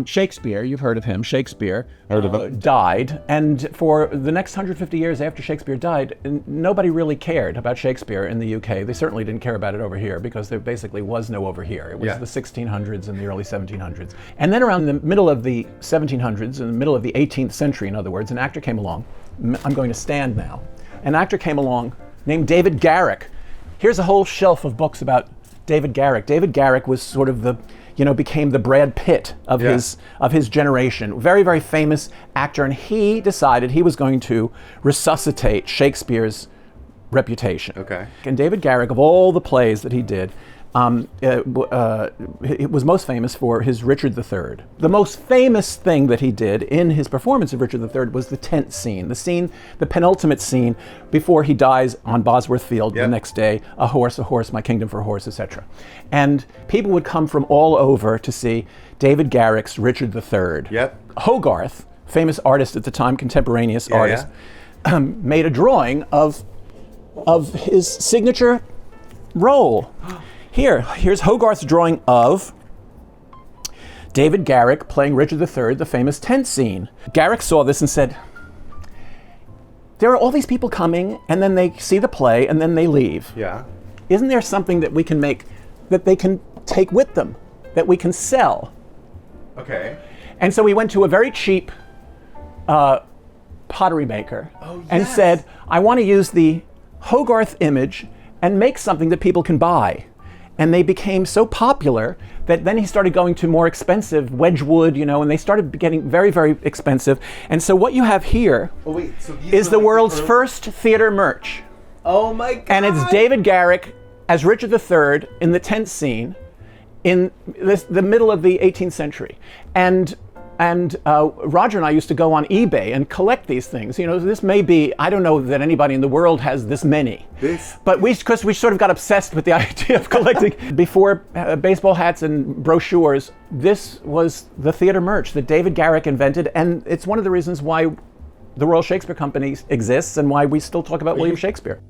Shakespeare, you've heard of him, Shakespeare, Heard of him. died, and for the next 150 years after Shakespeare died, nobody really cared about Shakespeare in the UK. They certainly didn't care about it over here because there basically was no over here. It was the 1600s and the early 1700s. And then around the middle of the 1700s, in the middle of the 18th century, in other words, an actor came along. I'm going to stand now. An actor came along named David Garrick. Here's a whole shelf of books about David Garrick. David Garrick was sort of became the Brad Pitt of his generation. Very, very famous actor, and he decided he was going to resuscitate Shakespeare's reputation. Okay. And David Garrick, of all the plays that he did, it was most famous for his Richard III. The most famous thing that he did in his performance of Richard III was the tent scene, the penultimate scene before he dies on Bosworth Field the next day, a horse, my kingdom for a horse, etc. And people would come from all over to see David Garrick's Richard III. Yep. Hogarth, famous artist at the time, contemporaneous artist, made a drawing of his signature role. Here's Hogarth's drawing of David Garrick playing Richard III, the famous tent scene. Garrick saw this and said, there are all these people coming, and then they see the play, and then they leave. Yeah. Isn't there something that we can make, that they can take with them, that we can sell? Okay. And so we went to a very cheap pottery maker and said, I want to use the Hogarth image and make something that people can buy. And they became so popular that then he started going to more expensive Wedgwood, and they started getting very, very expensive. And so what you have here is the world's first theater merch. Oh my God. And it's David Garrick as Richard III in the tent scene in the middle of the 18th century. And Roger and I used to go on eBay and collect these things. This may be, I don't know that anybody in the world has this many. But because we sort of got obsessed with the idea of collecting. Before baseball hats and brochures, this was the theater merch that David Garrick invented, and it's one of the reasons why the Royal Shakespeare Company exists and why we still talk about William Shakespeare.